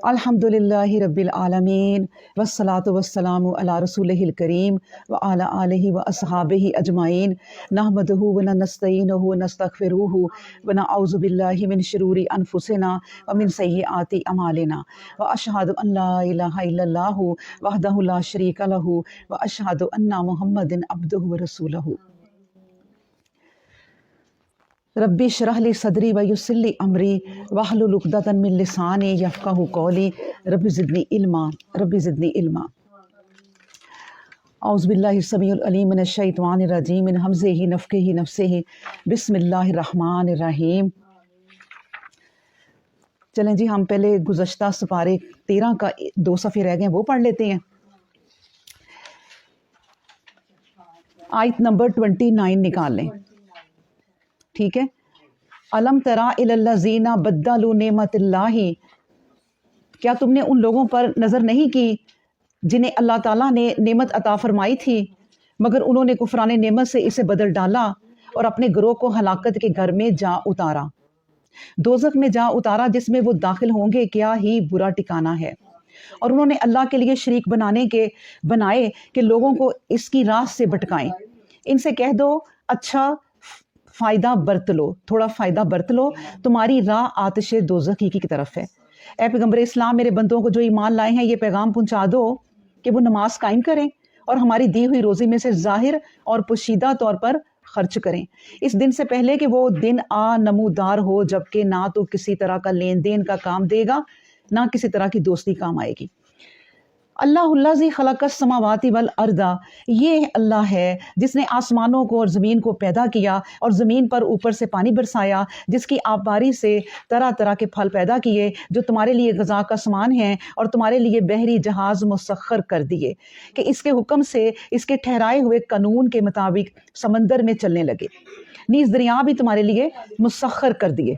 अल्हम्दुलिल्लाहि रब्बिल आलमीन वस्सलातु वस्सलामु अला रसूलिहिल करीम व अला आलिहि व अस्हाबिहि अजमाइन नहमदुहु व नस्तईनुहु व नस्तगफिरुहु व नऊज़ु बिल्लाहि मिन शुरूरि अनफुसिना व मिन सय्यिआति अमालिना व अशहदु अन ला इलाहा इल्लल्लाहु वहदहु ला शरीका लहु व अशहदु अन्ना मुहम्मदिन अब्दुहु व रसूलुहु। रब्बी श्रह ली सदरी व यस्सिर ली अमरी वहलुल उक़दतन मिन लिसानी यफ़क़हू क़ौली रब्बी ज़िदनी इल्मा। औज़ु बिल्लाहि समीउल अलीम मिनश शैतानिर रजीम मिन हमज़िही नफ़्ख़िही नफ़्सिही बिस्मिल्लाहिर रहमानिर रहीम। चलें जी, हम पहले गुज़श्ता सुपारे 13 का 2 सफ़े रह गए वो पढ़ लेते हैं। आयत नंबर 29 निकाल लें, ठीक है। अलम तरा इलल्लज़ीना बद्दलू नेमतिल्लाहि, क्या तुमने उन लोगों पर नज़र नहीं की जिन्हें अल्लाह ताला ने नेमत अता फरमाई थी मगर उन्होंने कुफरान नेमत से इसे बदल डाला और अपने गिरोह को हलाकत के घर में जा उतारा, दोज़ख में जा उतारा जिसमें वो दाखिल होंगे, क्या ही बुरा ठिकाना है। और उन्होंने अल्लाह के लिए शरीक बनाए कि लोगों को इसकी राह से भटकाएं। इनसे कह दो अच्छा फ़ायदा बरत लो, थोड़ा फ़ायदा बरत लो, तुम्हारी राह आतिश दोज़ख की तरफ है। ए पैगम्बर इस्लाम, मेरे बंदों को जो ईमान लाए हैं ये पैगाम पहुंचा दो कि वो नमाज कायम करें और हमारी दी हुई रोज़ी में से ज़ाहिर और पोशीदा तौर पर खर्च करें, इस दिन से पहले कि वो दिन आ नमूदार हो जबकि ना तो किसी तरह का लेन देन का काम देगा ना किसी तरह की दोस्ती काम आएगी। अल्लाहुल्लज़ी खलक़स समावाति वल अर्दा, ये अल्लाह है जिसने आसमानों को और ज़मीन को पैदा किया और ज़मीन पर ऊपर से पानी बरसाया, जिसकी आबबारी से तरह तरह के फल पैदा किए जो तुम्हारे लिए ग़ज़ा का सामान हैं, और तुम्हारे लिए बहरी जहाज़ मुसख्खर कर दिए कि इसके हुक्म से इसके ठहराए हुए कानून के मुताबिक समंदर में चलने लगे। नीज़ दरिया भी तुम्हारे लिए मुसख्खर कर दिए।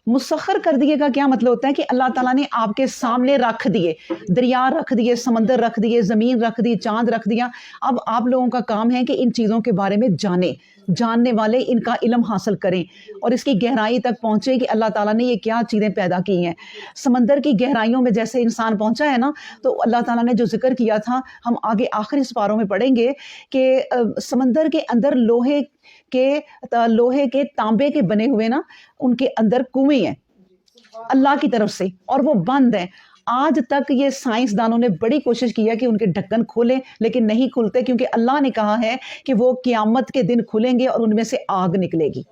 मुसख्खर कर दिए का क्या मतलब होता है कि अल्लाह ताला ने आपके सामने रख दिए, दरिया रख दिए, समंदर रख दिए, ज़मीन रख दी, चांद रख दिया। अब आप लोगों का काम है कि इन चीज़ों के बारे में जानने वाले इनका इल्म हासिल करें और इसकी गहराई तक पहुँचे कि अल्लाह ताला ने ये क्या चीज़ें पैदा की हैं। समंदर की गहराइयों में जैसे इंसान पहुँचा है ना, तो अल्लाह ताला ने जो जिक्र किया था, हम आगे आखिरी सिपारों में पढ़ेंगे कि समंदर के अंदर लोहे के तांबे के बने हुए ना उनके अंदर कुएं हैं अल्लाह की तरफ से, और वो बंद है। आज तक ये साइंसदानों ने बड़ी कोशिश की है कि उनके ढक्कन खोलें, लेकिन नहीं खुलते, क्योंकि अल्लाह ने कहा है कि वो क़यामत के दिन खुलेंगे और उनमें से आग निकलेगी।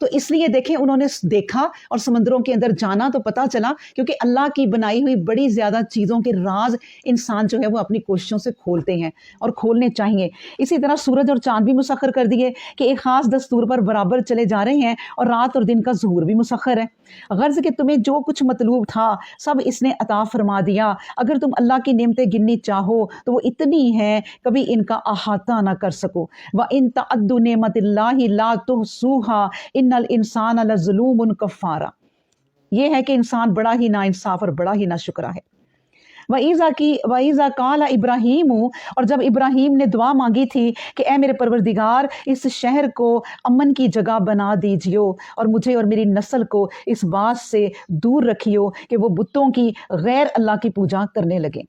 तो इसलिए देखें, उन्होंने देखा और समंदरों के अंदर जाना तो पता चला, क्योंकि अल्लाह की बनाई हुई बड़ी ज़्यादा चीज़ों के राज इंसान जो है वो अपनी कोशिशों से खोलते हैं और खोलने चाहिए। इसी तरह सूरज और चाँद भी मुसख्खर कर दिए कि एक ख़ास दस्तूर पर बराबर चले जा रहे हैं, और रात और दिन का ज़ुहूर भी मुसख्खर है। गर्ज़ कि तुम्हें जो कुछ मतलूब था सब इसने अता फरमा दिया। अगर तुम अल्लाह की नेमतें गिननी चाहो तो वो इतनी हैं, कभी इनका अहाता ना कर सको। व इन तअद्दु नेमतिल्लाहि ला तुहसूहा इन्नल इंसान लज़लूमुन कफ़ारा, ये है कि इंसान बड़ा ही नाइंसाफ और बड़ा ही नाशुक्रा है। वईज़ा काला इब्राहीम, और जब इब्राहीम ने दुआ मांगी थी कि ए मेरे परवरदिगार, इस शहर को अमन की जगह बना दीजियो और मुझे और मेरी नस्ल को इस बात से दूर रखियो कि वो बुतों की गैर अल्लाह की पूजा करने लगे।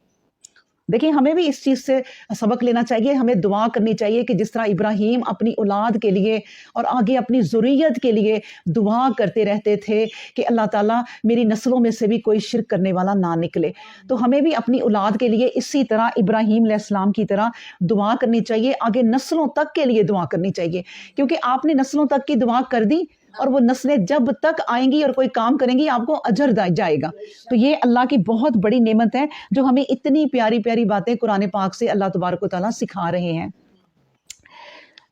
देखिए, हमें भी इस चीज़ से सबक लेना चाहिए। हमें दुआ करनी चाहिए कि जिस तरह इब्राहीम अपनी औलाद के लिए और आगे अपनी ज़ुर्रियत के लिए दुआ करते रहते थे कि अल्लाह ताला मेरी नस्लों में से भी कोई शिरक करने वाला ना निकले, तो हमें भी अपनी औलाद के लिए इसी तरह इब्राहीम अलैहिस्सलाम की तरह दुआ करनी चाहिए, आगे नस्लों तक के लिए दुआ करनी चाहिए। क्योंकि आपने नस्लों तक की दुआ कर दी और वो नस्लें जब तक आएंगी और कोई काम करेंगी आपको अजर जाएगा। तो ये अल्लाह की बहुत बड़ी नेमत है जो हमें इतनी प्यारी प्यारी बातें कुरान पाक से अल्लाह तबारक व तआला सिखा रहे हैं।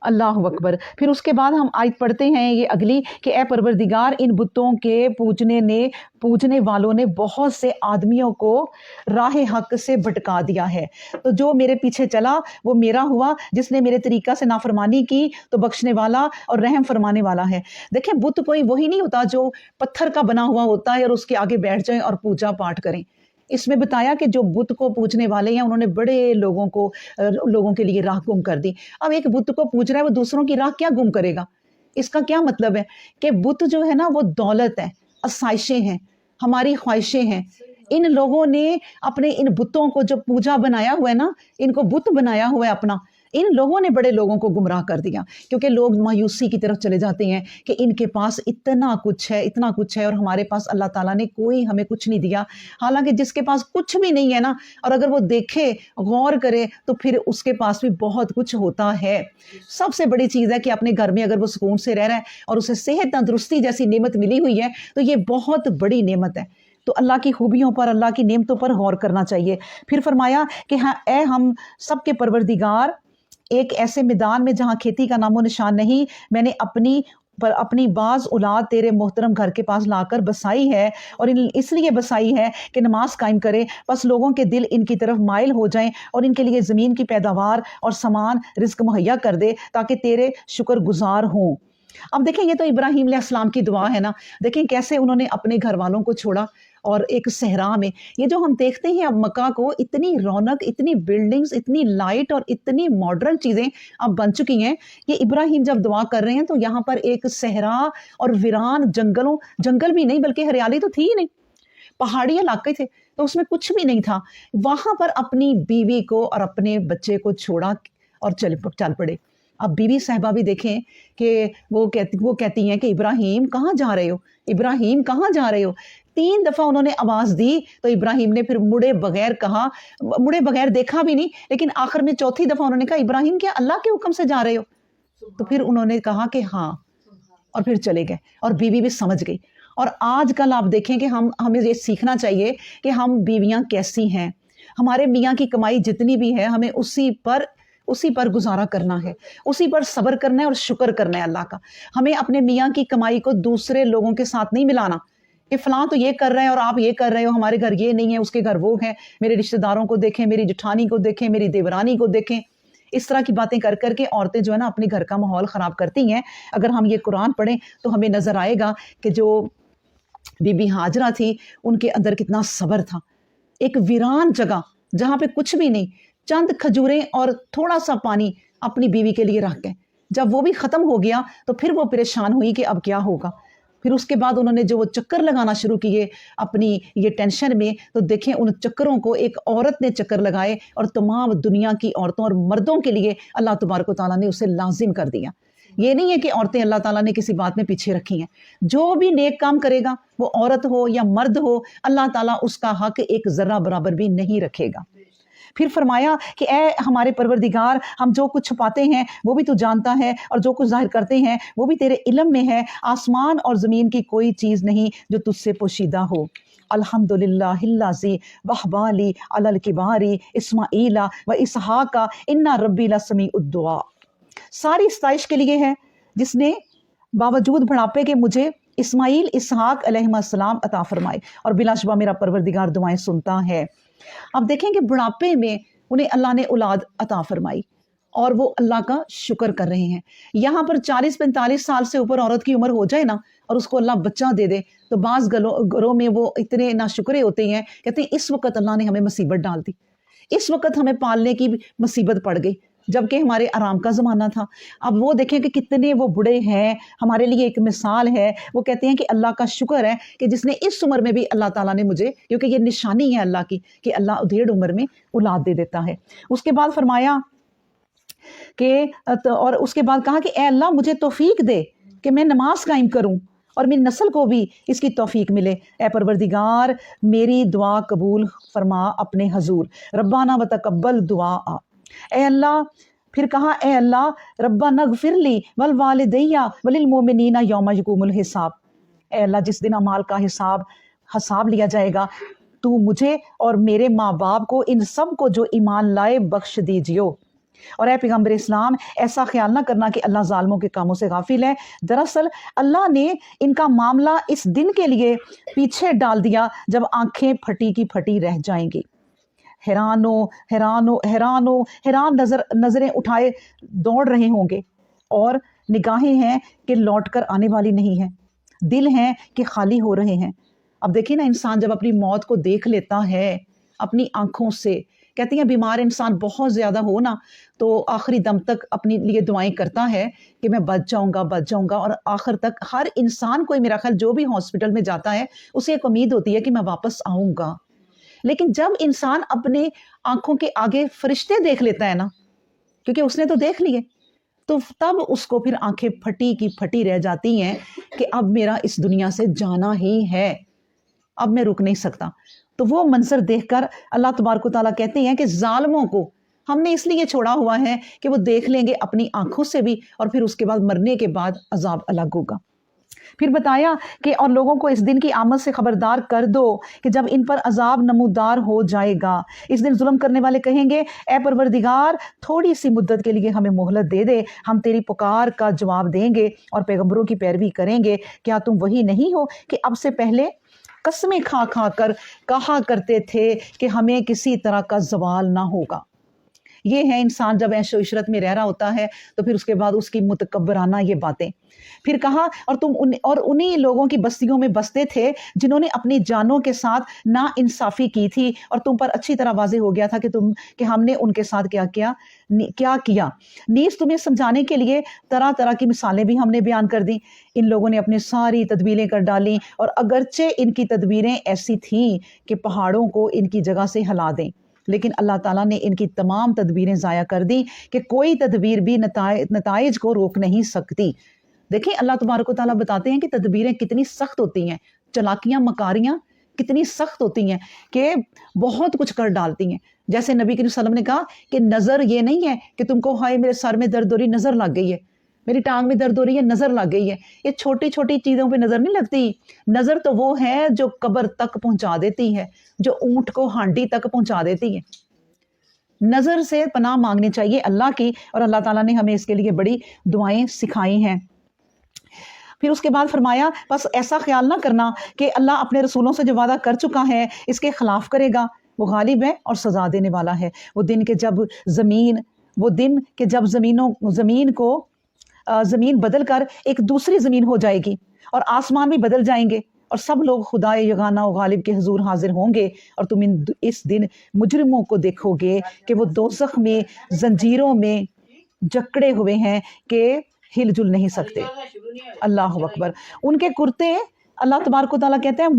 अल्लाह अकबर। फिर उसके बाद हम आयत पढ़ते हैं ये अगली कि ए परवरदिगार, इन बुतों के पूजने वालों ने बहुत से आदमियों को राह हक से भटका दिया है। तो जो मेरे पीछे चला वो मेरा हुआ, जिसने मेरे तरीका से नाफरमानी की तो बख्शने वाला और रहम फरमाने वाला है। देखें, बुत कोई वही नहीं होता जो पत्थर का बना हुआ होता है और उसके आगे बैठ जाएं और पूजा पाठ करें। इसमें बताया कि जो बुत को पूजने वाले हैं उन्होंने बड़े लोगों के लिए राह गुम कर दी। अब एक बुत को पूज रहा है, वो दूसरों की राह क्या गुम करेगा? इसका क्या मतलब है कि बुत जो है ना वो दौलत है, आसाइशें हैं, ہماری خواہشیں ہیں. ان لوگوں نے اپنے ان بتوں کو جو پوجا بنایا ہوا ہے نا, ان کو بت بنایا ہوا ہے اپنا, ان لوگوں نے بڑے لوگوں کو گمراہ کر دیا, کیونکہ لوگ مایوسی کی طرف چلے جاتے ہیں کہ ان کے پاس اتنا کچھ ہے اور ہمارے پاس اللہ تعالیٰ نے کوئی ہمیں کچھ نہیں دیا. حالانکہ جس کے پاس کچھ بھی نہیں ہے نا, اور اگر وہ دیکھے غور کرے تو پھر اس کے پاس بھی بہت کچھ ہوتا ہے. سب سے بڑی چیز ہے کہ اپنے گھر میں اگر وہ سکون سے رہ رہا ہے اور اسے صحت تندرستی جیسی نعمت ملی ہوئی ہے تو یہ بہت بڑی نعمت ہے. تو اللہ کی خوبیوں پر, اللہ کی نعمتوں پر غور کرنا چاہیے. پھر فرمایا کہ ہاں اے ہم سب کے پروردگار, ایک ایسے میدان میں جہاں کھیتی کا نام و نشان نہیں, میں نے اپنی بعض اولاد تیرے محترم گھر کے پاس لا کر بسائی ہے, اور اس لیے بسائی ہے کہ نماز قائم کرے, بس لوگوں کے دل ان کی طرف مائل ہو جائیں اور ان کے لیے زمین کی پیداوار اور سامان رزق مہیا کر دے تاکہ تیرے شکر گزار ہوں. اب دیکھیں یہ تو ابراہیم علیہ السلام کی دعا ہے نا, دیکھیں کیسے انہوں نے اپنے گھر والوں کو چھوڑا اور ایک صحرا میں. یہ جو ہم دیکھتے ہیں اب مکہ کو, اتنی رونق, اتنی بلڈنگز, اتنی لائٹ اور اتنی ماڈرن چیزیں اب بن چکی ہیں. یہ ابراہیم جب دعا کر رہے ہیں تو یہاں پر ایک صحرا اور ویران جنگل بھی نہیں بلکہ ہریالی تو تھی ہی نہیں, پہاڑی علاقے تھے تو اس میں کچھ بھی نہیں تھا. وہاں پر اپنی بیوی کو اور اپنے بچے کو چھوڑا اور چل پڑے. اب بیوی صاحبہ بھی دیکھیں کہ وہ کہتی ہیں کہ ابراہیم کہاں جا رہے ہو, ابراہیم کہاں جا رہے ہو. 3 دفعہ انہوں نے آواز دی تو ابراہیم نے پھر مڑے بغیر دیکھا بھی نہیں, لیکن آخر میں 4تھی دفعہ انہوں نے کہا ابراہیم کیا اللہ کے حکم سے جا رہے ہو؟ تو پھر انہوں نے کہا کہ ہاں, اور پھر چلے گئے, اور بیوی بھی سمجھ گئی. اور آج کل آپ دیکھیں کہ ہمیں یہ سیکھنا چاہیے کہ ہم بیویاں کیسی ہیں. ہمارے میاں کی کمائی جتنی بھی ہے ہمیں اسی پر گزارا کرنا ہے, اسی پر صبر کرنا ہے اور شکر کرنا ہے اللہ کا. ہمیں اپنے میاں کی کمائی کو دوسرے لوگوں کے ساتھ نہیں ملانا کہ فلاں تو یہ کر رہے ہیں اور آپ یہ کر رہے ہو, ہمارے گھر یہ نہیں ہے, اس کے گھر وہ ہے, میرے رشتہ داروں کو دیکھیں, میری جٹھانی کو دیکھیں, میری دیورانی کو دیکھیں. اس طرح کی باتیں کر کے عورتیں جو ہے نا اپنے گھر کا ماحول خراب کرتی ہیں. اگر ہم یہ قرآن پڑھیں تو ہمیں نظر آئے گا کہ جو بی بی ہاجرہ تھی ان کے اندر کتنا صبر تھا. ایک ویران جگہ جہاں پہ کچھ بھی نہیں, چند کھجوریں اور تھوڑا سا پانی اپنی بیوی کے لیے رکھ گئے. جب وہ بھی ختم ہو گیا تو پھر وہ پریشان ہوئی کہ اب کیا ہوگا. پھر اس کے بعد انہوں نے جو وہ چکر لگانا شروع کیے اپنی یہ ٹینشن میں, تو دیکھیں ان چکروں کو ایک عورت نے چکر لگائے اور تمام دنیا کی عورتوں اور مردوں کے لیے اللہ تبارک و تعالیٰ نے اسے لازم کر دیا. یہ نہیں ہے کہ عورتیں اللہ تعالیٰ نے کسی بات میں پیچھے رکھی ہیں. جو بھی نیک کام کرے گا وہ عورت ہو یا مرد ہو, اللہ تعالیٰ اس کا حق ایک ذرہ برابر بھی نہیں رکھے گا. پھر فرمایا کہ اے ہمارے پروردگار, ہم جو کچھ چھپاتے ہیں وہ بھی تو جانتا ہے, اور جو کچھ ظاہر کرتے ہیں وہ بھی تیرے علم میں ہے. آسمان اور زمین کی کوئی چیز نہیں جو تجھ سے پوشیدہ ہو. الحمدللہ الذی وہب لی علی الکبار اسماعیل و اسحاق ان ربی لسمیع الدعاء. ساری ستائش کے لیے ہے جس نے باوجود بڑھاپے کے مجھے اسماعیل اسحاق علیہ السلام عطا فرمائے, اور بلا شبہ میرا پروردگار دعائیں سنتا ہے. اب دیکھیں کہ بڑھاپے میں انہیں اللہ نے اولاد عطا فرمائی اور وہ اللہ کا شکر کر رہے ہیں. یہاں پر 40-45 سال سے اوپر عورت کی عمر ہو جائے نا اور اس کو اللہ بچہ دے دے تو بعض گھروں میں وہ اتنے ناشکرے ہوتے ہیں, کہتے ہیں اس وقت اللہ نے ہمیں مصیبت ڈال دی, اس وقت ہمیں پالنے کی مصیبت پڑ گئی, جبکہ ہمارے آرام کا زمانہ تھا. اب وہ دیکھیں کہ کتنے وہ بڑے ہیں, ہمارے لیے ایک مثال ہے. وہ کہتے ہیں کہ اللہ کا شکر ہے کہ جس نے اس عمر میں بھی اللہ تعالیٰ نے مجھے, کیونکہ یہ نشانی ہے اللہ کی کہ اللہ ادھیڑ عمر میں اولاد دے دیتا ہے. اس کے بعد فرمایا کہ اور اس کے بعد کہا کہ اے اللہ مجھے توفیق دے کہ میں نماز قائم کروں اور میری نسل کو بھی اس کی توفیق ملے. اے پروردگار میری دعا قبول فرما اپنے حضور, ربنا وتقبل دعا. اے اللہ, پھر کہا اے اللہ ربنا اغفر لی والوالدی وللمؤمنین یوم یقوم الحساب. اے اللہ جس دن اعمال کا حساب لیا جائے گا تو مجھے اور میرے ماں باپ کو, ان سب کو جو ایمان لائے, بخش دیجیو. اور اے پیغمبر اسلام ایسا خیال نہ کرنا کہ اللہ ظالموں کے کاموں سے غافل ہے. دراصل اللہ نے ان کا معاملہ اس دن کے لیے پیچھے ڈال دیا جب آنکھیں پھٹی کی پھٹی رہ جائیں گی. حیران نظریں اٹھائے دوڑ رہے ہوں گے, اور نگاہیں ہیں کہ لوٹ کر آنے والی نہیں ہیں, دل ہیں کہ خالی ہو رہے ہیں. اب دیکھیں نا, انسان جب اپنی موت کو دیکھ لیتا ہے اپنی آنکھوں سے कहती हैं बीमार इंसान बहुत ज़्यादा हो ना तो आखिरी दम तक अपने लिए दुआएं करता है कि मैं बच जाऊंगा, और आखिर तक हर इंसान को मेरा ख्याल जो भी हॉस्पिटल में जाता है उसे एक उम्मीद होती है कि मैं वापस आऊँगा। लेकिन जब इंसान अपने आंखों के आगे फरिश्ते देख लेता है ना, क्योंकि उसने तो देख लिए, तो तब उसको फिर आंखें फटी की फटी रह जाती हैं कि अब मेरा इस दुनिया से जाना ही है, अब मैं रुक नहीं सकता। तो वो मंजर देखकर अल्लाह तबारक व तआला कहते हैं कि जालिमों को हमने इसलिए छोड़ा हुआ है कि वो देख लेंगे अपनी आंखों से भी, और फिर उसके बाद मरने के बाद अजाब अलग होगा। फिर बताया कि और लोगों को इस दिन की आमद से खबरदार कर दो कि जब इन पर अजाब नमूदार हो जाएगा। इस दिन जुल्म करने वाले कहेंगे, ए परवरदिगार थोड़ी सी मुद्दत के लिए हमें मोहलत दे दे, हम तेरी पुकार का जवाब देंगे और पैगंबरों की पैरवी करेंगे। क्या तुम वही नहीं हो कि अब से पहले कसमें खा खा कर कहा करते थे कि हमें किसी तरह का जवाल ना होगा। ये है इंसान जब ऐशो इशरत में रह रहा होता है तो फिर उसके बाद उसकी मुतकब्बराना ये बातें। फिर कहा, और तुम उन्हीं लोगों की बस्तियों में बसते थे जिन्होंने अपनी जानों के साथ ना इंसाफी की थी, और तुम पर अच्छी तरह वाज़ेह हो गया था कि हमने उनके साथ क्या किया। नीज़ तुम्हें समझाने के लिए तरह तरह की मिसालें भी हमने बयान कर दी। इन लोगों ने अपनी सारी तदबीरें कर डाली, और अगरचे इनकी तदबीरें ऐसी थीं कि पहाड़ों को इनकी जगह से हिला दें, लेकिन अल्लाह ताला ने इनकी तमाम तदबीरें ज़ाया कर दी कि कोई तदबीर भी नताइज को रोक नहीं सकती। देखिए अल्लाह तबारक व तआला बताते हैं कि तदबीरें कितनी सख्त होती हैं, चालाकियाँ मकारियाँ कितनी सख्त होती हैं कि बहुत कुछ कर डालती हैं। जैसे नबी करीम सल्लल्लाहु अलैहि वसल्लम ने कहा कि नज़र ये नहीं है कि तुमको हाय मेरे सर में दर्द हो रही, नज़र लग गई है, मेरी टांग में दर्द हो रही है, नज़र लग गई है। ये छोटी छोटी चीज़ों पे नज़र नहीं लगती। नज़र तो वो है जो कब्र तक पहुंचा देती है, जो ऊंट को हांडी तक पहुंचा देती है। नज़र से पनाह मांगनी चाहिए अल्लाह की, और अल्लाह ताला ने हमें इसके लिए बड़ी दुआएं सिखाई हैं। फिर उसके बाद फरमाया, बस ऐसा ख्याल ना करना कि अल्लाह अपने रसूलों से जो वादा कर चुका है इसके खिलाफ करेगा। वो गालिब है और सजा देने वाला है। वो दिन के जब ज़मीन को ज़मीन बदल कर एक दूसरी ज़मीन हो जाएगी और आसमान भी बदल जाएंगे, और सब लोग खुदाए यगाना और गालिब के हुजूर हाजिर होंगे, और तुम इस दिन मुजरिमों को देखोगे कि वो दोज़ख में जंजीरों में जकड़े हुए हैं कि हिलजुल नहीं सकते। अल्लाह अकबर। उनके कुर्ते, अल्लाह तबारक व तआला कहते हैं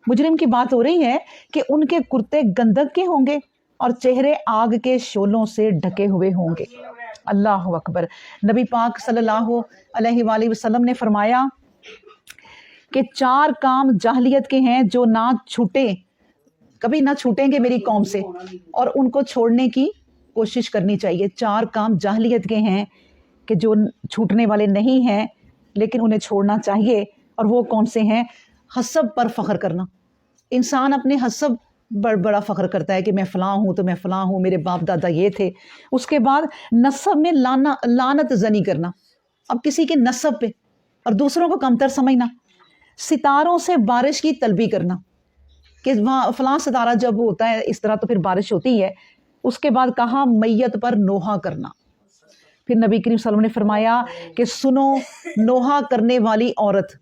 मुजरिम की बात हो रही है कि उनके कुर्ते गंधक के होंगे और चेहरे आग के शोलों से ढके हुए होंगे। अल्लाह अकबर। नबी पाक सल्लल्लाहु अलैहि वसल्लम ने फरमाया कि 4 काम जाहलियत के हैं जो ना छूटे, कभी ना छूटेंगे मेरी कौम से, और उनको छोड़ने की कोशिश करनी चाहिए। 4 काम जाहलियत के हैं कि जो छूटने वाले नहीं हैं लेकिन उन्हें छोड़ना चाहिए, और वो कौन से हैं? हसब पर फ़ख्र करना। इंसान अपने हसब बड़ा फ़ख्र करता है कि मैं फ़लाँ हूँ तो मैं फ़लाँ हूँ, मेरे बाप दादा ये थे। उसके बाद नसब में लानत ज़नी करना, अब किसी के नसब पे और दूसरों को कमतर समझना। सितारों से बारिश की तलबी करना कि वहाँ फ़लाँ सितारा जब होता है इस तरह तो फिर बारिश होती है। उसके बाद कहा मैयत पर नोहा करना। फिर नबी करीम सल्लल्लाहु अलैहि वसल्लम ने फरमाया कि सुनो, नोहा करने वाली औरत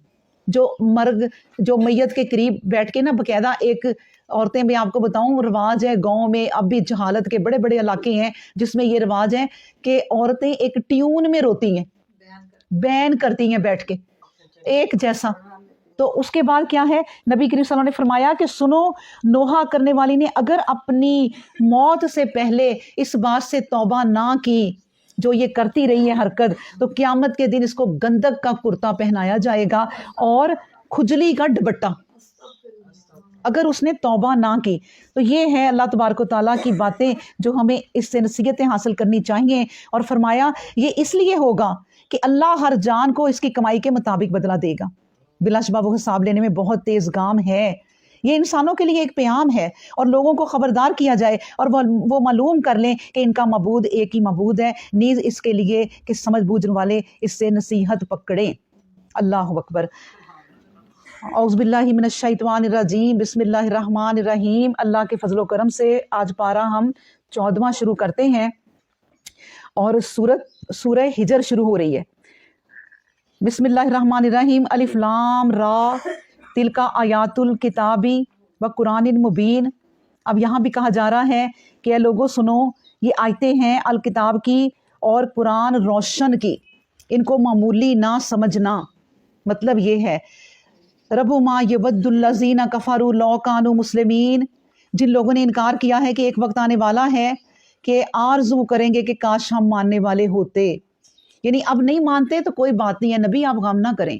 जो मैयत के करीब बैठ के ना, बकायदा एक औरतें, मैं आपको बताऊं रिवाज है गांव में, अब भी जहालत के बड़े बड़े इलाके हैं जिसमें ये रिवाज है कि औरतें एक ट्यून में रोती हैं, बैन करती हैं बैठ के एक जैसा। तो उसके बाद क्या है, नबी करीम सल्लल्लाहु अलैहि वसल्लम ने फरमाया कि सुनो, नोहा करने वाली ने अगर अपनी मौत से पहले इस बात से तौबा ना की जो ये करती रही है हरकत, तो क़यामत के दिन इसको गंधक का कुर्ता पहनाया जाएगा और खुजली का दुपट्टा, अगर उसने तौबा ना की। तो ये है अल्लाह तबारक व तआला की बातें जो हमें इससे नसीहतें हासिल करनी चाहिए। और फरमाया ये इसलिए होगा कि अल्लाह हर जान को इसकी कमाई के मुताबिक बदला देगा। बिलाशुबा वो हिसाब लेने में बहुत तेज़ गाम है। ये इंसानों के लिए एक प्याम है और लोगों को ख़बरदार किया जाए और वो मालूम कर लें कि इनका मबूद एक ही मबूद है, नीज़ इसके लिए कि समझ बूझने वाले इससे नसीहत पकड़ें। अल्लाह अकबर। औज़ु बिल्लाहि मिनश शैतानिर रजीम, बिस्मिल्लाहिर रहमानिर रहीम। अल्लाह के फजलो करम से आज पारा हम 14वां शुरू करते हैं और सूरह हिजर शुरू हो रही है। बिस्मिल्लाहिर रहमानिर रहीम। अलिफ लाम रा तिलका आयातुल किताबी व कुरानिन मुबीन اب یہاں بھی کہا جا رہا ہے کہ اے لوگوں سنو، یہ آیتیں ہیں الکتاب کی اور قرآن روشن کی، ان کو معمولی نہ سمجھنا۔ مطلب یہ ہے رب ما یود الذین کفروا لو کانوا مسلمین، جن لوگوں نے انکار کیا ہے کہ ایک وقت آنے والا ہے کہ آرزو کریں گے کہ کاش ہم ماننے والے ہوتے، یعنی اب نہیں مانتے تو کوئی بات نہیں ہے نبی، آپ غم نہ کریں،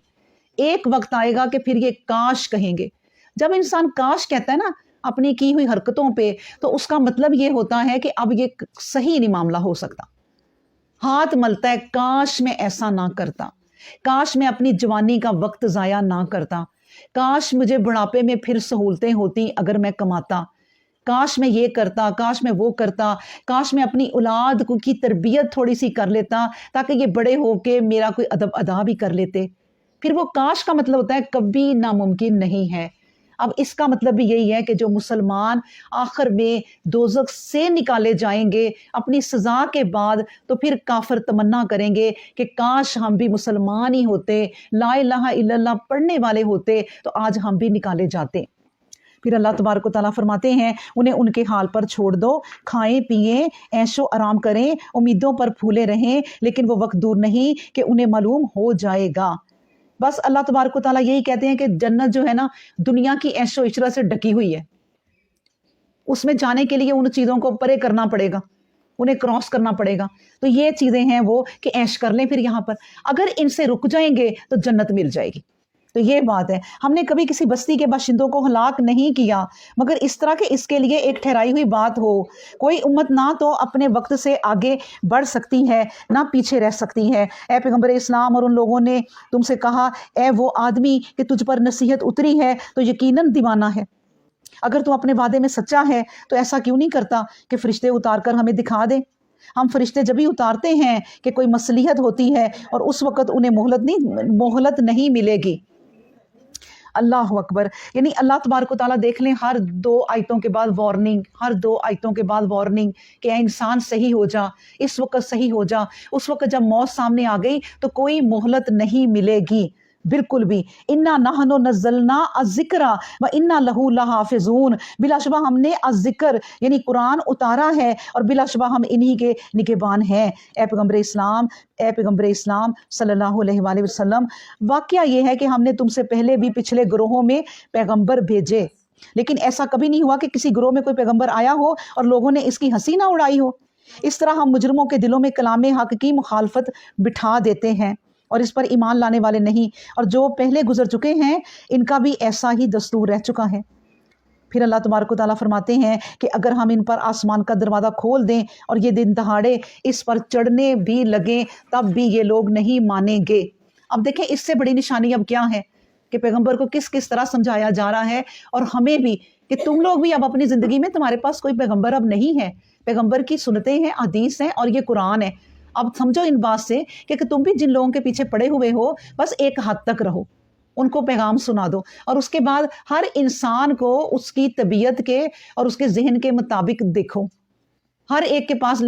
ایک وقت آئے گا کہ پھر یہ کاش کہیں گے۔ جب انسان کاش کہتا ہے نا اپنی کی ہوئی حرکتوں پہ، تو اس کا مطلب یہ ہوتا ہے کہ اب یہ صحیح نہیں معاملہ ہو سکتا، ہاتھ ملتا ہے کاش میں ایسا نہ کرتا، کاش میں اپنی جوانی کا وقت ضائع نہ کرتا، کاش مجھے بڑھاپے میں پھر سہولتیں ہوتی اگر میں کماتا، کاش میں یہ کرتا، کاش میں وہ کرتا، کاش میں اپنی اولاد کی تربیت تھوڑی سی کر لیتا تاکہ یہ بڑے ہو کے میرا کوئی ادب ادا بھی کر لیتے۔ پھر وہ کاش کا مطلب ہوتا ہے کبھی ناممکن نہیں ہے۔ اب اس کا مطلب بھی یہی ہے کہ جو مسلمان آخر میں دوزخ سے نکالے جائیں گے اپنی سزا کے بعد، تو پھر کافر تمنا کریں گے کہ کاش ہم بھی مسلمان ہی ہوتے، لا الہ الا اللہ پڑھنے والے ہوتے، تو آج ہم بھی نکالے جاتے۔ پھر اللہ تبارک و تعالیٰ فرماتے ہیں انہیں ان کے حال پر چھوڑ دو، کھائیں پیئیں، عیش و آرام کریں، امیدوں پر پھولے رہیں، لیکن وہ وقت دور نہیں کہ انہیں معلوم ہو جائے گا۔ بس اللہ تبارک و تعالیٰ یہی کہتے ہیں کہ جنت جو ہے نا دنیا کی عیش و عشرت سے ڈکی ہوئی ہے، اس میں جانے کے لیے ان چیزوں کو پرے کرنا پڑے گا، انہیں کراس کرنا پڑے گا۔ تو یہ چیزیں ہیں وہ کہ عیش کر لیں، پھر یہاں پر اگر ان سے رک جائیں گے تو جنت مل جائے گی۔ تو یہ بات ہے، ہم نے کبھی کسی بستی کے باشندوں کو ہلاک نہیں کیا مگر اس طرح کہ اس کے لیے ایک ٹھہرائی ہوئی بات ہو۔ کوئی امت نہ تو اپنے وقت سے آگے بڑھ سکتی ہے نہ پیچھے رہ سکتی ہے۔ اے پیغمبر اسلام، اور ان لوگوں نے تم سے کہا اے وہ آدمی کہ تجھ پر نصیحت اتری ہے تو یقیناً دیوانہ ہے، اگر تو اپنے وعدے میں سچا ہے تو ایسا کیوں نہیں کرتا کہ فرشتے اتار کر ہمیں دکھا دے۔ ہم فرشتے جب ہی اتارتے ہیں کہ کوئی مصلحت ہوتی ہے اور اس وقت انہیں مہلت نہیں ملے گی۔ اللہ اکبر، یعنی اللہ تبارک و تعالیٰ دیکھ لیں ہر 2 آیتوں کے بعد وارننگ، ہر 2 آیتوں کے بعد وارننگ کہ اے انسان صحیح ہو جا، اس وقت صحیح ہو جا۔ اس وقت جب موت سامنے آ گئی تو کوئی مہلت نہیں ملے گی بالکل بھی۔ انا نحن نزلنا الذکر و انا لہ لحافظون، بلا شبہ ہم نے الذکر یعنی قرآن اتارا ہے اور بلا شبہ ہم انہی کے نگہبان ہیں۔ اے پیغمبر اسلام صلی اللہ علیہ وآلہ وسلم، واقعہ یہ ہے کہ ہم نے تم سے پہلے بھی پچھلے گروہوں میں پیغمبر بھیجے، لیکن ایسا کبھی نہیں ہوا کہ کسی گروہ میں کوئی پیغمبر آیا ہو اور لوگوں نے اس کی ہنسی نہ اڑائی ہو۔ اس طرح ہم مجرموں کے دلوں میں کلام حق کی مخالفت بٹھا دیتے ہیں اور اس پر ایمان لانے والے نہیں، اور جو پہلے گزر چکے ہیں ان کا بھی ایسا ہی دستور رہ چکا ہے۔ پھر اللہ تبارک و تعالیٰ فرماتے ہیں کہ اگر ہم ان پر آسمان کا دروازہ کھول دیں اور یہ دن دہاڑے اس پر چڑھنے بھی لگیں تب بھی یہ لوگ نہیں مانیں گے۔ اب دیکھیں اس سے بڑی نشانی اب کیا ہے کہ پیغمبر کو کس طرح سمجھایا جا رہا ہے، اور ہمیں بھی کہ تم لوگ بھی اب اپنی زندگی میں تمہارے پاس کوئی پیغمبر اب نہیں ہے، پیغمبر کی سنتیں ہیں، حدیث ہیں اور یہ قرآن ہے۔ اب سمجھو ان بات سے کہ تم بھی جن لوگوں کے پیچھے پڑے ہوئے ہو بس ایک حد تک رہو، ان کو پیغام سنا دو، اور اس کے بعد ہر انسان کو اس کی طبیعت کے اور اس کے ذہن کے مطابق دیکھو۔ ہر ایک کے پاس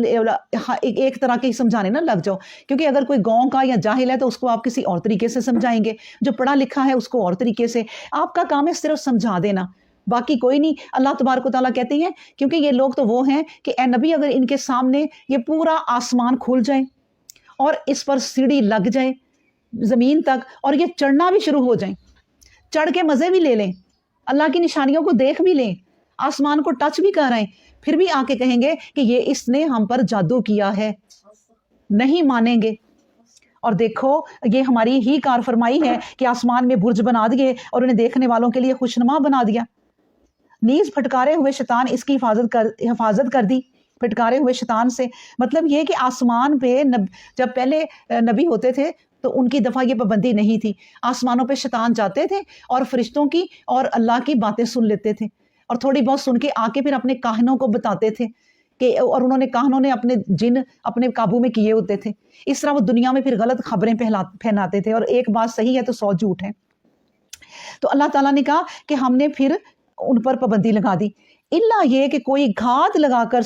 ایک طرح کے سمجھانے نہ لگ جاؤ، کیونکہ اگر کوئی گاؤں کا یا جاہل ہے تو اس کو آپ کسی اور طریقے سے سمجھائیں گے، جو پڑھا لکھا ہے اس کو اور طریقے سے۔ آپ کا کام ہے صرف سمجھا دینا، باقی کوئی نہیں۔ اللہ تبارک و تعالیٰ کہتے ہیں کیونکہ یہ لوگ تو وہ ہیں کہ اے نبی اگر ان کے سامنے یہ پورا آسمان کھل جائے اور اس پر سیڑھی لگ جائے زمین تک اور یہ چڑھنا بھی شروع ہو جائیں، چڑھ کے مزے بھی لے لیں، اللہ کی نشانیوں کو دیکھ بھی لیں، آسمان کو ٹچ بھی کر رہے ہیں، پھر بھی آ کے کہیں گے کہ یہ اس نے ہم پر جادو کیا ہے، نہیں مانیں گے۔ اور دیکھو یہ ہماری ہی کار فرمائی ہے کہ آسمان میں برج بنا دیے اور انہیں دیکھنے والوں کے لیے خوشنما بنا دیا۔ نیز پھٹکارے ہوئے شیطان اس کی حفاظت کر دی، پھٹکارے ہوئے شیطان سے مطلب یہ کہ آسمان پہ جب پہلے نبی ہوتے تھے تو ان کی دفعہ یہ پابندی نہیں تھی، آسمانوں پہ شیطان جاتے تھے اور فرشتوں کی اور اللہ کی باتیں سن لیتے تھے، اور تھوڑی بہت سن کے آ کے پھر اپنے کاہنوں کو بتاتے تھے کہ، اور انہوں نے کاہنوں نے اپنے جن اپنے قابو میں کیے ہوتے تھے۔ اس طرح وہ دنیا میں پھر غلط خبریں پھیلاتے تھے، اور ایک بات صحیح ہے تو 100 جھوٹ ہے۔ تو اللہ تعالیٰ نے کہا کہ ہم نے پھر ان پر پابندی لگا دی، اللہ یہ کہ کوئی گھات لگا کر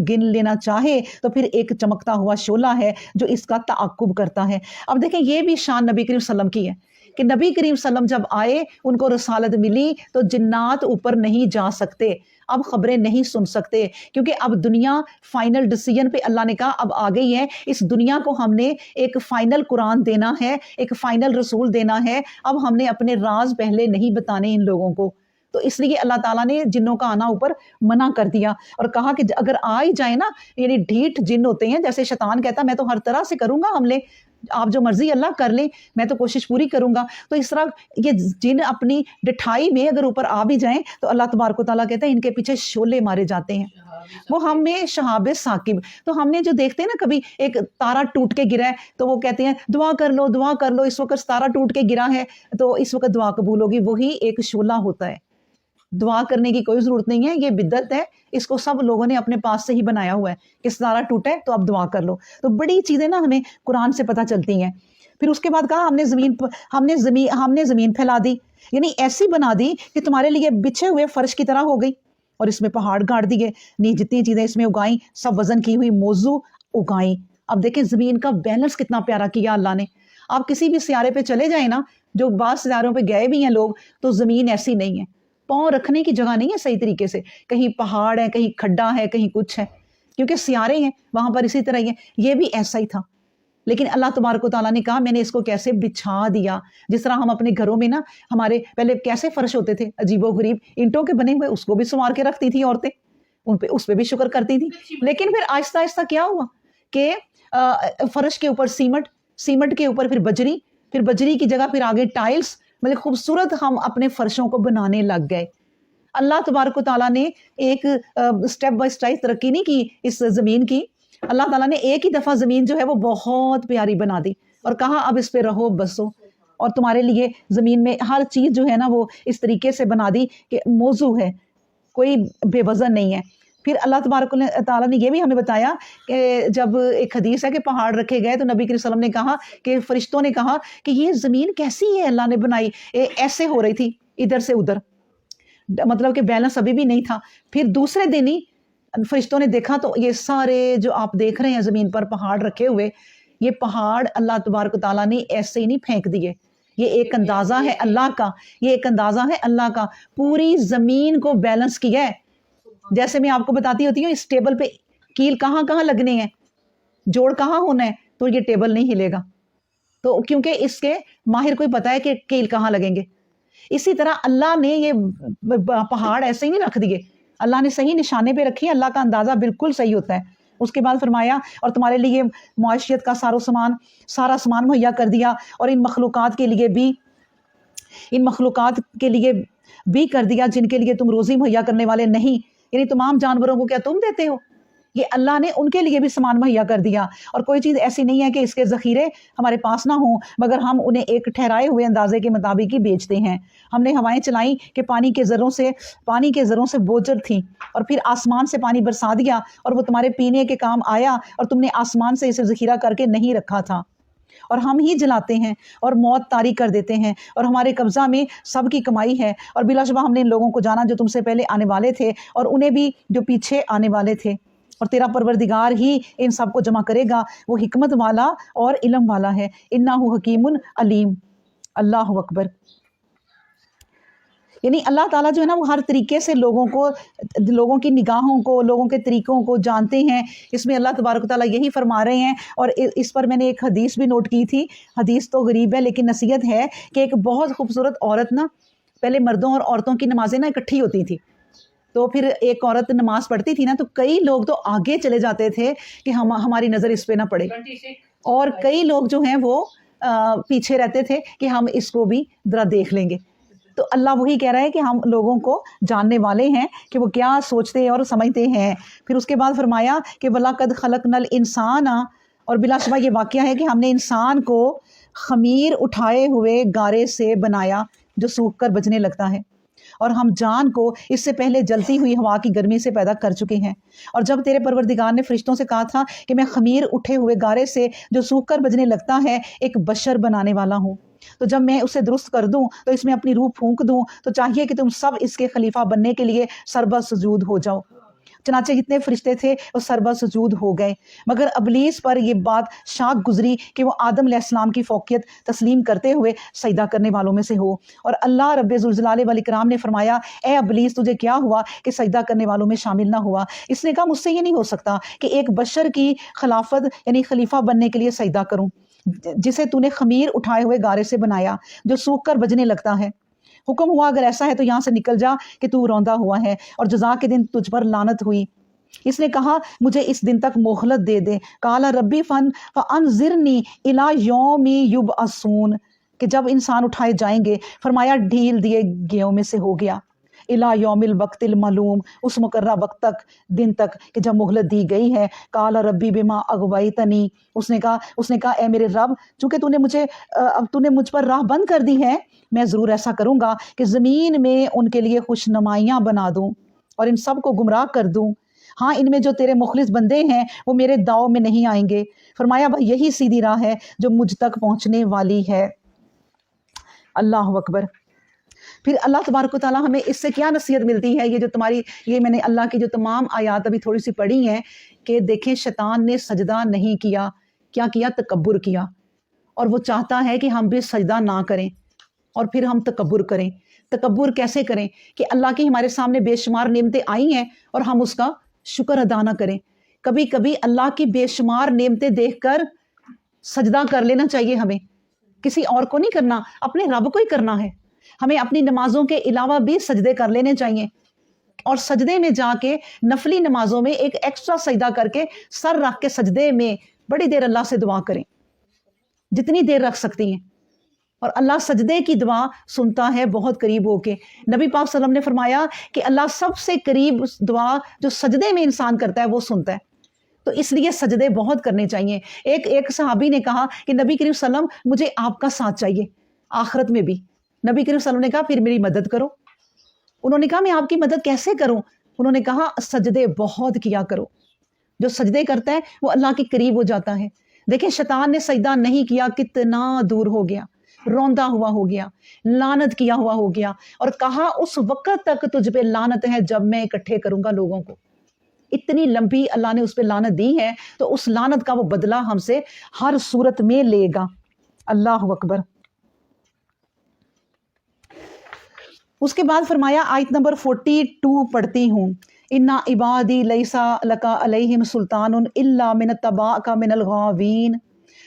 گن لینا چاہے تو پھر ایک چمکتا ہوا شعلہ ہے جو اس کا تعاقب کرتا ہے۔ اب دیکھیں یہ بھی شان نبی کریم صلی اللہ علیہ وسلم کی ہے کہ نबी करीम सल्लम जब आए, उनको रसालत मिली, तो जिन्नात ऊपर नहीं जा सकते, अब खबरें नहीं सुन सकते, क्योंकि अब दुनिया फाइनल डिसीजन पे अल्लाह ने कहा अब आ गई है, इस दुनिया को हमने एक फाइनल कुरान देना है, एक फाइनल रसूल देना है, अब हमने अपने राज पहले नहीं बताने इन लोगों को। तो इसलिए अल्लाह ताला ने जिन्नों का आना ऊपर मना कर दिया और कहा कि अगर आ ही जाए ना, यानी ढीठ जिन होते हैं, जैसे शैतान कहता मैं तो हर तरह से करूंगा हमले, आप जो मर्जी अल्लाह कर ले, मैं तो कोशिश पूरी करूंगा, तो इस तरह ये जिन अपनी डिठाई में अगर ऊपर आ भी जाएं तो अल्लाह तबारक व तआला कहता है इनके पीछे शोले मारे जाते हैं, वो हमें शहाब साकिब। तो हमने जो देखते हैं ना, कभी एक तारा टूट के गिरा है तो वो कहते हैं दुआ कर लो, दुआ कर लो, इस वक्त तारा टूट के गिरा है तो इस वक्त दुआ कबूल होगी, वही एक शोला होता है, दुआ करने की कोई ज़रूरत नहीं है, ये बिद्दत है, इसको सब लोगों ने अपने पास से ही बनाया हुआ है कि तारा टूटा है तो अब दुआ कर लो। तो बड़ी चीज़ें ना हमें कुरान से पता चलती हैं। फिर उसके बाद कहा हमने ज़मीन फैला दी, यानी ऐसी बना दी कि तुम्हारे लिए बिछे हुए फर्श की तरह हो गई, और इसमें पहाड़ गाड़ दिए, नहीं जितनी चीज़ें इसमें उगाई सब वज़न की हुई मौजू उगाई। अब देखें ज़मीन का बैलेंस कितना प्यारा किया अल्लाह ने। आप किसी भी सियारे पे चले जाएं ना, जो बाज़ सियारों पे गए भी हैं लोग, तो ज़मीन ऐसी नहीं है, पाँव रखने की जगह नहीं है सही तरीके से, कहीं पहाड़ है, कहीं खड्डा है, कहीं कुछ है, क्योंकि सियारे हैं वहाँ पर इसी तरह ही है। ये भी ऐसा ही था, लेकिन अल्लाह तबारक व तआला ने कहा मैंने इसको कैसे बिछा दिया। जिस तरह हम अपने घरों में ना, हमारे पहले कैसे फर्श होते थे अजीबो गरीब, ईंटों के बने हुए, उसको भी संवार के रखती थी औरतें, उस पर भी शुक्र करती थी। लेकिन फिर आहिस्ता आहिस्ता क्या हुआ कि फर्श के ऊपर सीमेंट, सीमेंट के ऊपर फिर बजरी, फिर बजरी की जगह फिर आगे टाइल्स, मतलब खूबसूरत हम अपने फर्शों को बनाने लग गए। अल्लाह तबारक व तआला ने एक स्टेप बाय स्टेप तरक्की नहीं की इस ज़मीन की। अल्लाह ताला ने एक ही दफ़ा ज़मीन जो है वो बहुत प्यारी बना दी और कहा अब इस पे रहो बसो, और तुम्हारे लिए ज़मीन में हर चीज़ जो है ना वो इस तरीके से बना दी कि मौजू है, कोई बेवज़न नहीं है। फिर अल्लाह तबारक व तआला ने ये भी हमें बताया कि जब एक हदीस है कि पहाड़ रखे गए तो नबी करीम सल्लल्लाहु अलैहि वसल्लम ने कहा कि फरिश्तों ने कहा कि ये ज़मीन कैसी है अल्लाह ने बनाई, ऐसे हो रही थी इधर से उधर, मतलब कि बैलेंस अभी भी नहीं था। फिर दूसरे दिन ही फरिश्तों ने देखा तो ये सारे जो आप देख रहे हैं ज़मीन पर पहाड़ रखे हुए, ये पहाड़ अल्लाह तबारक व तआला ने ऐसे ही नहीं फेंक दिए, ये एक अंदाज़ा है अल्लाह का, ये एक अंदाज़ा है अल्लाह का, पूरी ज़मीन को बैलेंस किया है। जैसे मैं आपको बताती होती हूँ इस टेबल पे कील कहाँ कहाँ लगने हैं, जोड़ कहाँ होना है, तो ये टेबल नहीं हिलेगा, तो क्योंकि इसके माहिर को पता है कि कील कहाँ लगेंगे। इसी तरह अल्लाह ने ये पहाड़ ऐसे ही नहीं रख दिए, अल्लाह ने सही निशाने पे रखी, अल्लाह का अंदाज़ा बिल्कुल सही होता है। उसके बाद फरमाया और तुम्हारे लिए मुआशियत का सारा सामान मुहैया कर दिया, और इन मखलूक़ात के लिए भी कर दिया जिनके लिए तुम रोज़ी मुहैया करने वाले नहीं, यानी तमाम जानवरों को क्या तुम देते हो, ये अल्लाह ने उनके लिए भी सामान मुहैया कर दिया। और कोई चीज़ ऐसी नहीं है कि इसके ज़ख़ीरे हमारे पास ना हों, मगर हम उन्हें एक ठहराए हुए अंदाजे के मुताबिक ही बेचते हैं। हमने हवाएं चलाई कि पानी के ज़रों से बोझल थी, और फिर आसमान से पानी बरसा दिया और वो तुम्हारे पीने के काम आया, और तुमने आसमान से इसे ज़ख़ीरा करके नहीं रखा था। और हम ही जलाते हैं और मौत तारी कर देते हैं, और हमारे कब्ज़ा में सबकी कमाई है, और बिलाशुबा हमने इन लोगों को जाना जो तुमसे पहले आने वाले थे और उन्हें भी जो पीछे आने वाले थे, और तेरा परवरदिगार ही इन सब को जमा करेगा, वो हिकमत वाला और इल्म वाला है, इन्नहु हकीमुन अलीम। अल्लाहु अकबर। यानी अल्लाह ताला जो है ना वो हर तरीके से लोगों की निगाहों को, लोगों के तरीक़ों को जानते हैं। इसमें अल्लाह तबारक ताला यही फरमा रहे हैं। और इस पर मैंने एक हदीस भी नोट की थी, हदीस तो गरीब है लेकिन नसीहत है, कि एक बहुत खूबसूरत औरत ना, पहले मर्दों और औरतों की नमाज़ें ना इकट्ठी होती थी, तो फिर एक औरत नमाज़ पढ़ती थी ना, तो कई लोग तो आगे चले जाते थे कि हमारी नज़र इस पे ना पड़े, और कई लोग जो हैं वो पीछे रहते थे कि हम इसको भी ज़रा देख लेंगे। तो अल्लाह वही कह रहा है कि हम लोगों को जानने वाले हैं कि वो क्या सोचते हैं और समझते हैं। फिर उसके बाद फरमाया कि वलक़द खलक़नल इंसाना, और बिलाशुबा ये वाक़या है कि हमने इंसान को ख़मीर उठाए हुए गारे से बनाया जो सूख कर बजने लगता है, और हम जान को इससे पहले जलती हुई हवा की गर्मी से पैदा कर चुके हैं। और जब तेरे परवरदिगार ने फरिश्तों से कहा था कि मैं ख़मीर उठे हुए गारे से जो सूख कर बजने लगता है एक बशर बनाने वाला हूँ, तो जब मैं उसे दुरुस्त कर दूं तो इसमें अपनी रूह फूंक दूं, तो चाहिए कि तुम सब इसके खलीफा बनने के लिए सरबा सुजूद हो जाओ। चनाचे जितने फरिश्ते थे वो सरबा सुजूद हो गए, मगर अबलीस पर ये बात शाक गुजरी कि वो आदम अलैहिस्सलाम की फौकियत तस्लीम करते हुए सजदा करने वालों में से हो। और अल्लाह रब्बे ज़ुल जलाल वल इकराम ने फरमाया, ए अबलीस तुझे क्या हुआ कि सजदा करने वालों में शामिल ना हुआ? इसने कहा मुझसे ये नहीं हो सकता कि एक बशर की खिलाफत यानी खलीफा बनने के लिए सजदा करूं, जिसे तूने खमीर उठाए हुए गारे से बनाया जो सूख कर बजने लगता है। हुक्म हुआ अगर ऐसा है तो यहाँ से निकल जा कि तू रौंदा हुआ है और जज़ा के दिन तुझ पर लानत हुई। इसने कहा मुझे इस दिन तक मोहलत दे दे। काला रब्बी फन फअनज़िरनी इला यौमी युबअसून, कि जब इंसान उठाए जाएंगे, फरमाया ढील दिए गेहूं में से हो गया। इला यौमिल वक्तिल मालूम, उस मुकर्रा वक्त तक, दिन तक कि जब मोहलत दी गई है। काला रब्बी बिमा अगवैतनी, उसने कहा ए मेरे रब, चूंकि अब तूने मुझ पर राह बंद कर दी है, मैं ज़रूर ऐसा करूँगा कि ज़मीन में उनके लिए खुशनुमाइयाँ बना दूँ और इन सब को गुमराह कर दूँ। हाँ, इनमें जो तेरे मुखलिस बंदे हैं वो मेरे दाव में नहीं आएंगे। फरमाया भाई यही सीधी राह है जो मुझ तक पहुँचने वाली है। अल्लाह अकबर। फिर अल्लाह तबारक तआला हमें इससे क्या नसीहत मिलती है? ये मैंने अल्लाह की जो तमाम आयात अभी थोड़ी सी पढ़ी हैं कि देखें शैतान ने सजदा नहीं किया, क्या किया? तकब्बुर किया। और वो चाहता है कि हम भी सजदा ना करें और फिर हम तकब्बुर करें। तकब्बुर कैसे करें? कि अल्लाह की हमारे सामने बेशुमार नेमतें आई हैं और हम उसका शुक्र अदा ना करें। कभी कभी अल्लाह की बेशुमार नेमतें देखकर सजदा कर लेना चाहिए हमें, किसी और को नहीं करना, अपने रब को ही करना है। हमें अपनी नमाजों के अलावा भी सजदे कर लेने चाहिए और सजदे में जाके नफली नमाजों में एक एक्स्ट्रा सजदा करके सर रख के सजदे में बड़ी देर अल्लाह से दुआ करें, जितनी देर रख सकती हैं। और अल्लाह सजदे की दुआ सुनता है बहुत करीब होके। नबी पाक सल्लल्लाहु अलैहि वसल्लम ने फरमाया कि अल्लाह सबसे करीब दुआ जो सजदे में इंसान करता है वो सुनता है। तो इसलिए सजदे बहुत करने चाहिए। एक सहाबी ने कहा कि नबी करीम सल्लल्लाहु अलैहि वसल्लम मुझे आपका साथ चाहिए आखिरत में भी। नबी करीम सल्लल्लाहु अलैहि वसल्लम ने कहा फिर मेरी मदद करो। उन्होंने कहा मैं आपकी मदद कैसे करूं? उन्होंने कहा सजदे बहुत किया करो। जो सजदे करता है वो अल्लाह के करीब हो जाता है। देखिए शैतान ने सजदा नहीं किया, कितना दूर हो गया, रौंदा हुआ हो गया, लानत किया हुआ हो गया और कहा उस वक्त तक तुझ पे लानत है जब मैं इकट्ठे करूंगा लोगों को। इतनी लंबी अल्लाह ने उस पर लानत दी है तो उस लानत का वो बदला हमसे हर सूरत में लेगा। अल्लाह अकबर। उसके बाद फरमाया आयत नंबर 42 पढ़ती हूँ। इन्ना इबादी लैसा लका अलैहिम सुल्तानुन इल्ला मिन तबाका मिनल गावीन,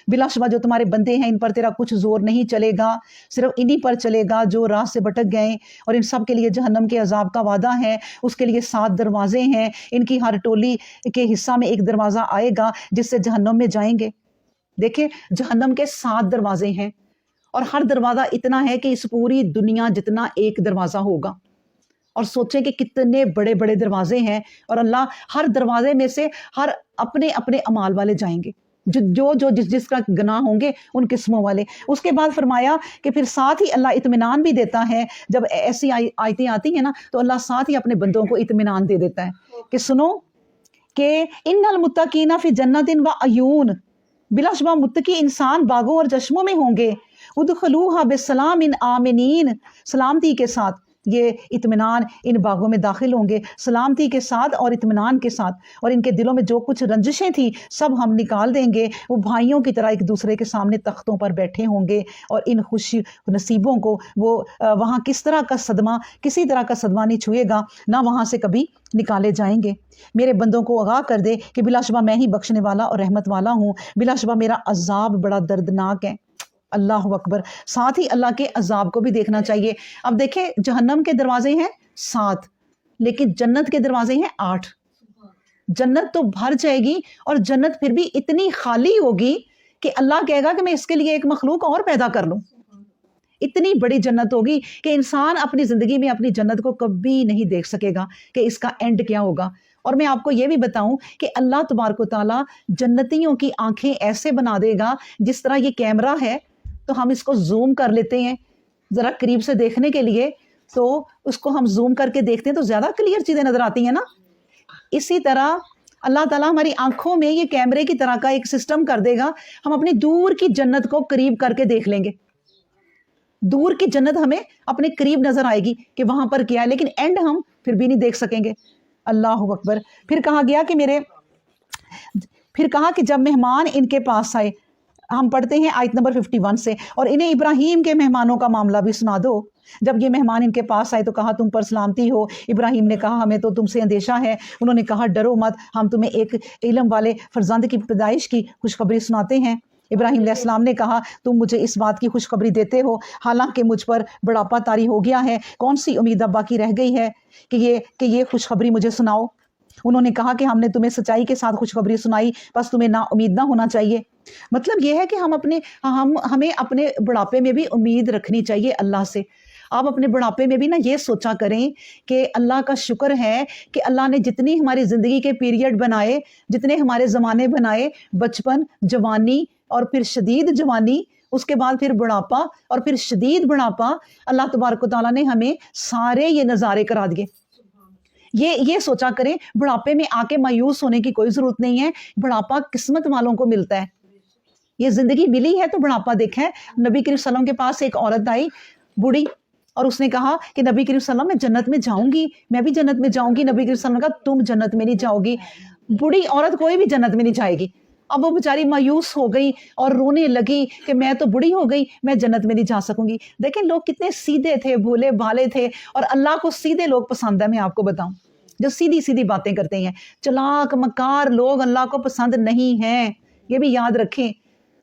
बिलाशुबा जो तुम्हारे बंदे हैं इन पर तेरा कुछ जोर नहीं चलेगा, सिर्फ इन्हीं पर चलेगा जो राह से भटक गए। और इन सब के लिए जहन्नम के अजाब का वादा है, उसके लिए 7 दरवाजे हैं, इनकी हर टोली के हिस्सा में एक दरवाज़ा आएगा जिससे जहन्नम में जाएंगे। देखें जहन्नम के 7 दरवाजे हैं और हर दरवाज़ा इतना है कि इस पूरी दुनिया जितना एक दरवाज़ा होगा। और सोचें कि कितने बड़े बड़े दरवाजे हैं और अल्लाह हर दरवाजे में से हर अपने अपने अमाल वाले जाएंगे, जो जिसका गुनाह होंगे उन किस्मों वाले। उसके बाद फरमाया कि फिर साथ ही अल्लाह इत्मीनान भी देता है। जब ऐसी आयतें आती हैं ना तो अल्लाह साथ ही अपने बंदों को इत्मीनान दे देता है कि सुनो कि इन्नल मुत्तकीना फी जन्नतिन व अयून, बिलाशुबा मुत्तकी इंसान बागों और चश्मों में होंगे। उदखलूहा बिस्सलाम इन आमिनीन, सलामती के साथ ये इत्मीनान इन बागों में दाखिल होंगे, सलामती के साथ और इत्मीनान के साथ। और इनके दिलों में जो कुछ रंजिशें थी सब हम निकाल देंगे। वो भाइयों की तरह एक दूसरे के सामने तख्तों पर बैठे होंगे और इन खुशी नसीबों को वो वहाँ किसी तरह का सदमा नहीं छुएगा, ना वहाँ से कभी निकाले जाएंगे। मेरे बंदों को आगाह कर दे कि बिलाशुबा मैं ही बख्शने वाला और रहमत वाला हूँ, बिलाशुबा मेरा अजाब बड़ा दर्दनाक है। अल्लाह अकबर। साथ ही अल्लाह के अजाब को भी देखना चाहिए। अब देखें जहन्नम के दरवाजे हैं 7 लेकिन जन्नत के दरवाजे हैं 8। जन्नत तो भर जाएगी और जन्नत फिर भी इतनी खाली होगी कि अल्लाह कहेगा कि मैं इसके लिए एक मखलूक और पैदा कर लूं। इतनी बड़ी जन्नत होगी कि इंसान अपनी ज़िंदगी में अपनी जन्नत को कभी नहीं देख सकेगा कि इसका एंड क्या होगा। और मैं आपको ये भी बताऊं कि अल्लाह तबारक व तआला जन्नतियों की आंखें ऐसे बना देगा, जिस तरह ये कैमरा है तो हम इसको जूम कर लेते हैं ज़रा करीब से देखने के लिए, तो उसको हम जूम करके देखते हैं तो ज़्यादा क्लियर चीज़ें नज़र आती हैं ना। इसी तरह अल्लाह ताला हमारी आंखों में ये कैमरे की तरह का एक सिस्टम कर देगा, हम अपनी दूर की जन्नत को करीब करके देख लेंगे। दूर की जन्नत हमें अपने करीब नज़र आएगी कि वहाँ पर क्या है, लेकिन एंड हम फिर भी नहीं देख सकेंगे। اللہ اکبر. پھر کہا گیا کہ پھر کہا کہ جب مہمان ان کے پاس آئے، ہم پڑھتے ہیں آیت نمبر 51 سے، اور انہیں ابراہیم کے مہمانوں کا معاملہ بھی سنا دو. جب یہ مہمان ان کے پاس آئے تو کہا تم پر سلامتی ہو. ابراہیم نے کہا ہمیں تو تم سے اندیشہ ہے. انہوں نے کہا ڈرو مت، ہم تمہیں ایک علم والے فرزند کی پیدائش کی خوشخبری سناتے ہیں. ابراہیم علیہ السلام نے کہا تم مجھے اس بات کی خوشخبری دیتے ہو حالانکہ مجھ پر بڑھاپا طاری ہو گیا ہے، کون سی امید اب باقی رہ گئی ہے کہ یہ خوشخبری مجھے سناؤ. انہوں نے کہا کہ ہم نے تمہیں سچائی کے ساتھ خوشخبری سنائی، بس تمہیں نا امید نہ ہونا چاہیے. مطلب یہ ہے کہ ہمیں اپنے بڑھاپے میں بھی امید رکھنی چاہیے اللہ سے. آپ اپنے بڑھاپے میں بھی نا یہ سوچا کریں کہ اللہ کا شکر ہے کہ اللہ نے جتنی ہماری زندگی کے پیریڈ بنائے، جتنے ہمارے زمانے بنائے، بچپن، جوانی اور پھر شدید جوانی، اس کے بعد پھر بڑھاپا اور پھر شدید بڑھاپا، اللہ تبارک و تعالیٰ نے ہمیں سارے یہ نظارے کرا دیے. یہ سوچا کریں بڑھاپے میں آ کے مایوس ہونے کی کوئی ضرورت نہیں ہے. بڑھاپا قسمت والوں کو ملتا ہے. یہ زندگی ملی ہے تو بڑھاپا دیکھیں. نبی کریم صلی اللہ علیہ وسلم کے پاس ایک عورت آئی بوڑھی، اور اس نے کہا کہ نبی کریم صلی اللہ علیہ وسلم میں جنت میں جاؤں گی، میں بھی جنت میں جاؤں گی. نبی کریم صلی اللہ علیہ وسلم نے کہا تم جنت میں نہیں جاؤ گی. بوڑھی عورت کوئی بھی جنت میں نہیں جائے گی. اب وہ بیچاری مایوس ہو گئی اور رونے لگی کہ میں تو بڑی ہو گئی، میں جنت میں نہیں جا سکوں گی. دیکھیں لوگ کتنے سیدھے تھے، بھولے بھالے تھے، اور اللہ کو سیدھے لوگ پسند ہے. میں آپ کو بتاؤں جو سیدھی سیدھی باتیں کرتے ہیں، چلاک مکار لوگ اللہ کو پسند نہیں ہیں، یہ بھی یاد رکھیں.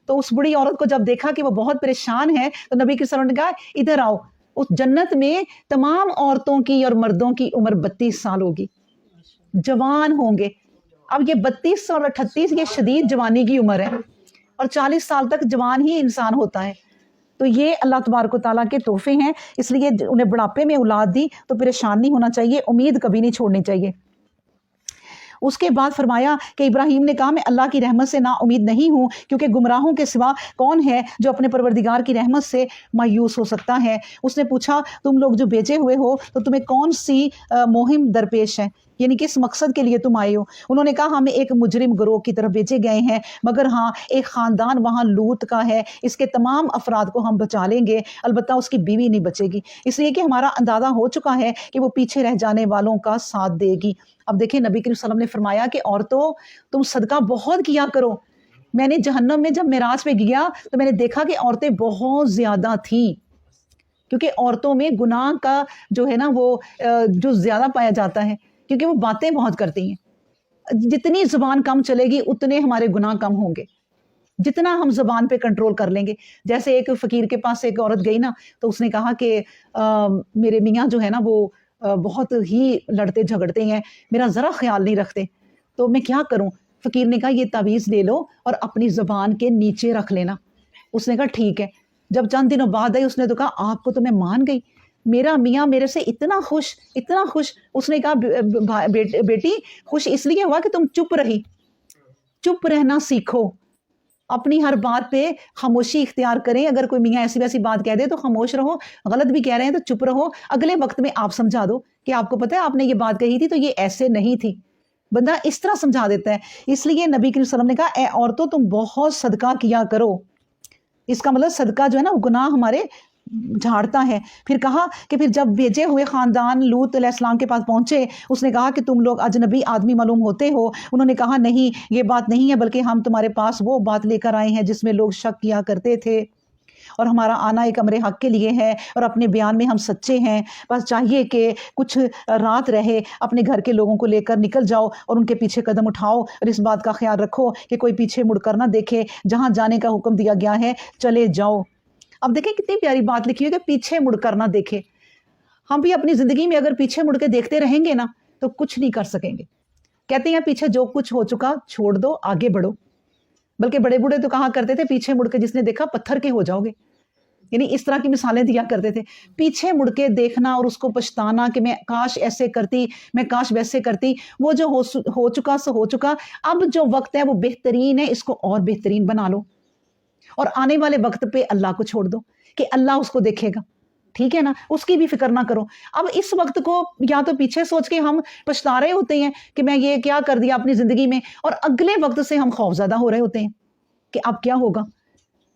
تو اس بڑی عورت کو جب دیکھا کہ وہ بہت پریشان ہے تو نبی کے صلی اللہ علیہ وسلم نے کہا ادھر آؤ. اس جنت میں تمام عورتوں کی اور مردوں کی عمر 32 سال ہوگی، جوان ہوں گے. اب یہ 32 اور 38 یہ شدید جوانی کی عمر ہے، اور 40 سال تک جوان ہی انسان ہوتا ہے. تو یہ اللہ تبارک و تعالیٰ کے تحفے ہیں. اس لیے انہیں بڑھاپے میں اولاد دی تو پریشان نہیں ہونا چاہیے، امید کبھی نہیں چھوڑنی چاہیے. اس کے بعد فرمایا کہ ابراہیم نے کہا میں اللہ کی رحمت سے نا امید نہیں ہوں، کیونکہ گمراہوں کے سوا کون ہے جو اپنے پروردگار کی رحمت سے مایوس ہو سکتا ہے. اس نے پوچھا تم لوگ جو بھیجے ہوئے ہو تو تمہیں کون سی مہم درپیش ہے، یعنی کس مقصد کے لیے تم آئے ہو. انہوں نے کہا ہمیں ایک مجرم گروہ کی طرف بھیجے گئے ہیں، مگر ہاں ایک خاندان وہاں لوط کا ہے، اس کے تمام افراد کو ہم بچا لیں گے، البتہ اس کی بیوی نہیں بچے گی، اس لیے کہ ہمارا اندازہ ہو چکا ہے کہ وہ پیچھے رہ جانے والوں کا ساتھ دے گی. اب دیکھیں نبی کریم صلی اللہ علیہ وسلم نے فرمایا کہ عورتوں تم صدقہ بہت کیا کرو. میں نے جہنم میں جب معراج پہ گیا تو میں نے دیکھا کہ عورتیں بہت زیادہ تھیں، کیونکہ عورتوں میں گناہ کا جو ہے نا وہ جو زیادہ پایا جاتا ہے، کیونکہ وہ باتیں بہت کرتی ہیں. جتنی زبان کم چلے گی اتنے ہمارے گناہ کم ہوں گے، جتنا ہم زبان پہ کنٹرول کر لیں گے. جیسے ایک فقیر کے پاس ایک عورت گئی نا تو اس نے کہا کہ میرے میاں جو ہے نا وہ بہت ہی لڑتے جھگڑتے ہیں، میرا ذرا خیال نہیں رکھتے، تو میں کیا کروں. فقیر نے کہا یہ تعویذ لے لو اور اپنی زبان کے نیچے رکھ لینا. اس نے کہا ٹھیک ہے. جب چند دنوں بعد آئی اس نے تو کہا آپ کو تو میں مان گئی، میرا میاں میرے سے اتنا خوش اتنا خوش. اس نے کہا بیٹی خوش اس لیے ہوا کہ تم چپ رہی. چپ رہنا سیکھو، اپنی ہر بات پہ خاموشی اختیار کریں. اگر کوئی میاں ایسی ویسی بات کہہ دے تو خاموش رہو، غلط بھی کہہ رہے ہیں تو چپ رہو، اگلے وقت میں آپ سمجھا دو کہ آپ کو پتہ ہے آپ نے یہ بات کہی تھی تو یہ ایسے نہیں تھی. بندہ اس طرح سمجھا دیتا ہے. اس لیے نبی کریم صلی اللہ علیہ وسلم نے کہا اے عورتوں تم بہت صدقہ کیا کرو. اس کا مطلب صدقہ جو ہے نا گناہ ہمارے جھاڑتا ہے. پھر کہا کہ پھر جب بھیجے ہوئے خاندان لوط علیہ السلام کے پاس پہنچے اس نے کہا کہ تم لوگ اجنبی آدمی معلوم ہوتے ہو. انہوں نے کہا نہیں یہ بات نہیں ہے، بلکہ ہم تمہارے پاس وہ بات لے کر آئے ہیں جس میں لوگ شک کیا کرتے تھے، اور ہمارا آنا ایک امر حق کے لیے ہے، اور اپنے بیان میں ہم سچے ہیں. بس چاہیے کہ کچھ رات رہے اپنے گھر کے لوگوں کو لے کر نکل جاؤ اور ان کے پیچھے قدم اٹھاؤ، اور اس بات کا خیال رکھو کہ کوئی پیچھے مڑ کر نہ دیکھے، جہاں جانے کا حکم دیا گیا ہے چلے جاؤ. اب دیکھیں کتنی پیاری بات لکھی ہے کہ پیچھے مڑ کر نہ دیکھے. ہم بھی اپنی زندگی میں اگر پیچھے مڑ کے دیکھتے رہیں گے نا تو کچھ نہیں کر سکیں گے. کہتے ہیں پیچھے جو کچھ ہو چکا چھوڑ دو، آگے بڑھو. بلکہ بڑے بوڑھے تو کہا کرتے تھے پیچھے مڑ کے جس نے دیکھا پتھر کے ہو جاؤ گے، یعنی اس طرح کی مثالیں دیا کرتے تھے. پیچھے مڑ کے دیکھنا اور اس کو پچھتانا کہ میں کاش ایسے کرتی، میں کاش ویسے کرتی، وہ جو ہو چکا سو ہو چکا. اب جو وقت ہے وہ بہترین ہے، اس کو اور بہترین بنا لو، اور آنے والے وقت پہ اللہ کو چھوڑ دو کہ اللہ اس کو دیکھے گا. ٹھیک ہے نا، اس کی بھی فکر نہ کرو. اب اس وقت کو یا تو پیچھے سوچ کے ہم پچھتا رہے ہوتے ہیں کہ میں یہ کیا کر دیا اپنی زندگی میں، اور اگلے وقت سے ہم خوف زدہ ہو رہے ہوتے ہیں کہ اب کیا ہوگا.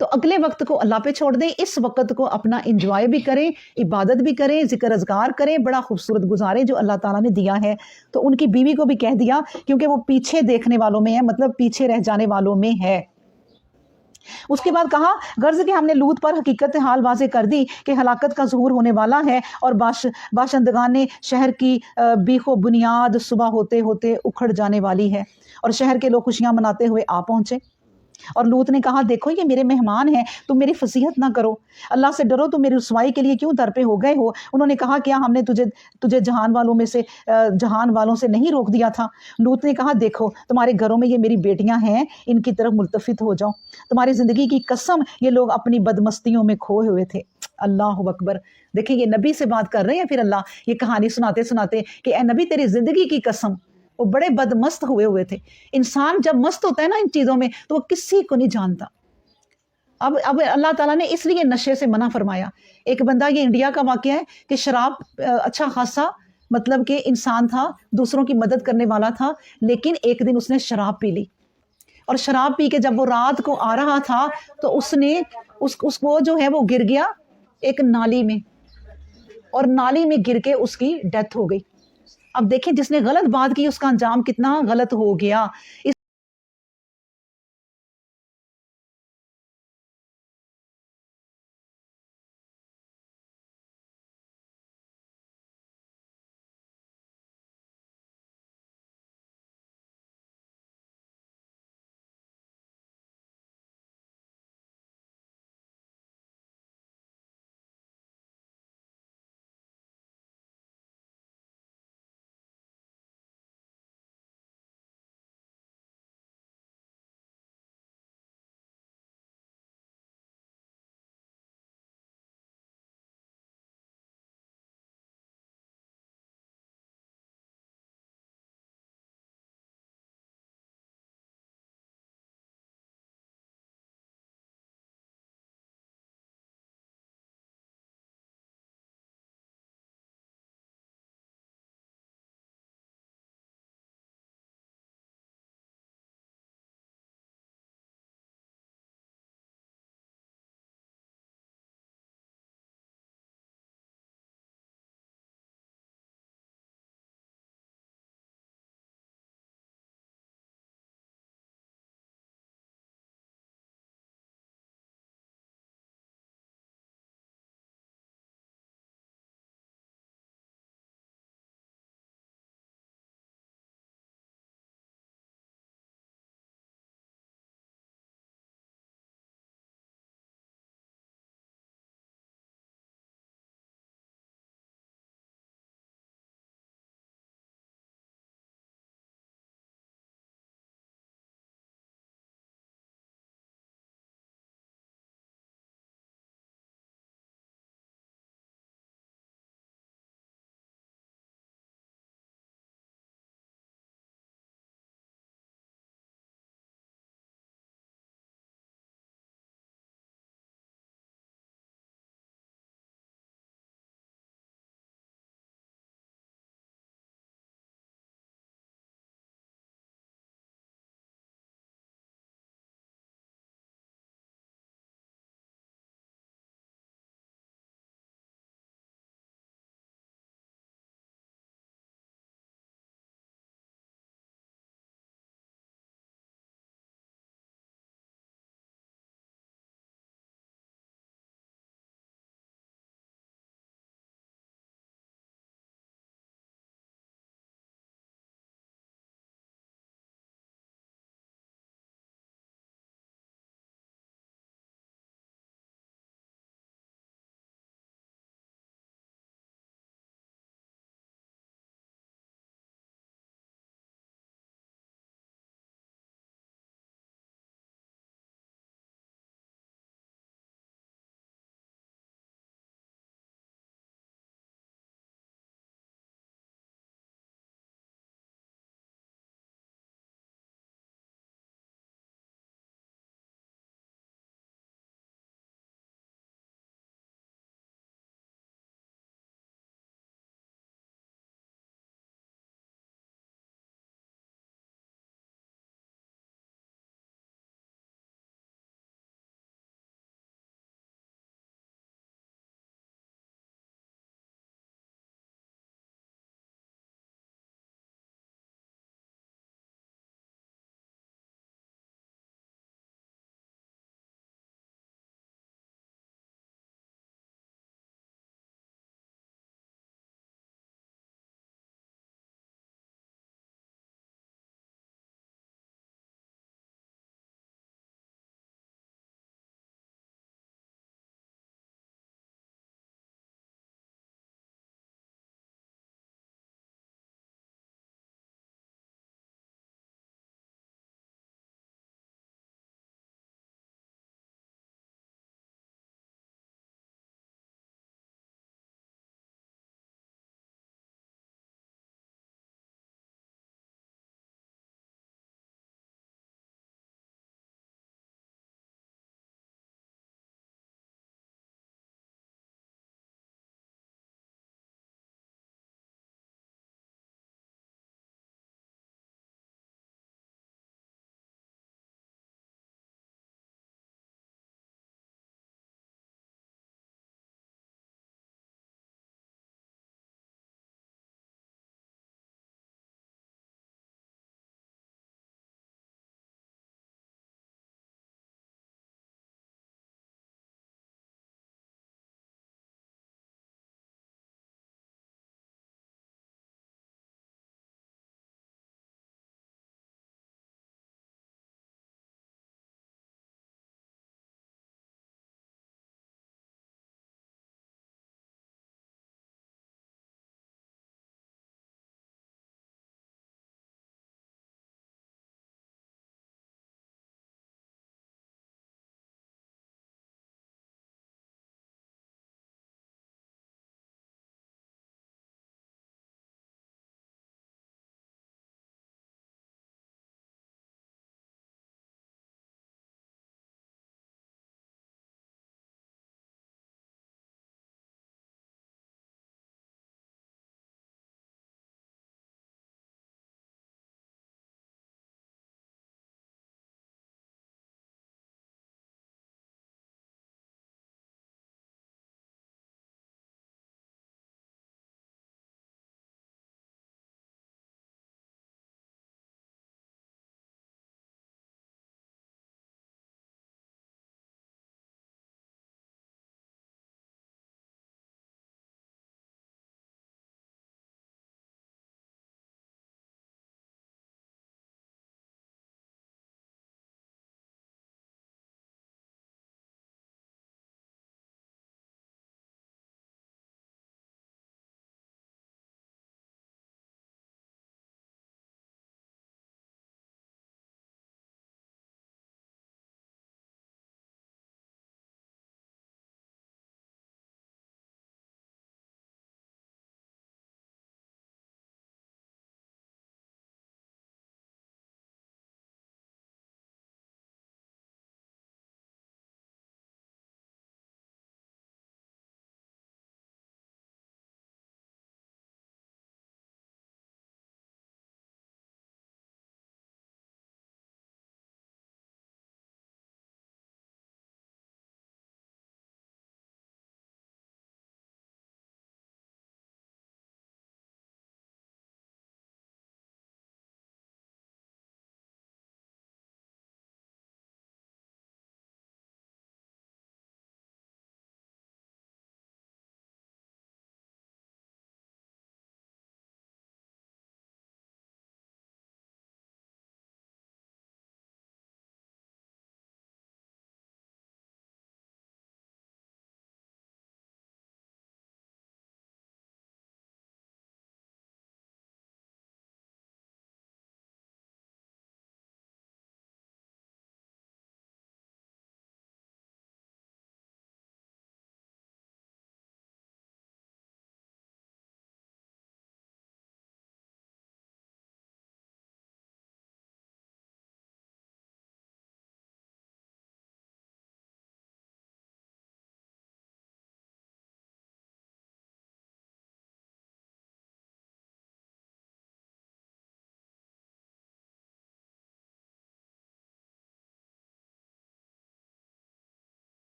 تو اگلے وقت کو اللہ پہ چھوڑ دیں, اس وقت کو اپنا انجوائے بھی کریں, عبادت بھی کریں, ذکر اذکار کریں, بڑا خوبصورت گزاریں جو اللہ تعالیٰ نے دیا ہے. تو ان کی بیوی کو بھی کہہ دیا کیونکہ وہ پیچھے دیکھنے والوں میں ہے, مطلب پیچھے رہ جانے والوں میں ہے. اس کے بعد کہا غرض کہ ہم نے لوط پر حقیقت حال واضح کر دی کہ ہلاکت کا ظہور ہونے والا ہے, اور باشندگان شہر کی بیخ و بنیاد صبح ہوتے ہوتے اکھڑ جانے والی ہے, اور شہر کے لوگ خوشیاں مناتے ہوئے آ پہنچے. اور لوط نے کہا دیکھو یہ میرے مہمان ہیں, تم میری فضیحت نہ کرو, اللہ سے ڈرو, تم میری رسوائی کے لیے کیوں در پہ ہو گئے ہو. انہوں نے کہا کیا ہم نے تجھے جہان والوں سے نہیں روک دیا تھا. لوط نے کہا دیکھو تمہارے گھروں میں یہ میری بیٹیاں ہیں, ان کی طرف ملتفت ہو جاؤ, تمہاری زندگی کی قسم یہ لوگ اپنی بدمستیوں میں کھوئے ہوئے تھے. اللہ اکبر. دیکھیں یہ نبی سے بات کر رہے ہیں, پھر اللہ یہ کہانی سناتے سناتے کہ اے نبی تیری زندگی کی قسم, وہ بڑے بدمست ہوئے تھے. انسان جب مست ہوتا ہے نا ان چیزوں میں تو وہ کسی کو نہیں جانتا. اب اللہ تعالیٰ نے اس لیے نشے سے منع فرمایا. ایک بندہ, یہ انڈیا کا واقعہ ہے کہ شراب اچھا خاصا مطلب کہ انسان تھا, دوسروں کی مدد کرنے والا تھا, لیکن ایک دن اس نے شراب پی لی, اور شراب پی کے جب وہ رات کو آ رہا تھا تو اس کو جو ہے وہ گر گیا ایک نالی میں, اور نالی میں گر کے اس کی ڈیتھ ہو گئی. اب دیکھیں جس نے غلط بات کی اس کا انجام کتنا غلط ہو گیا.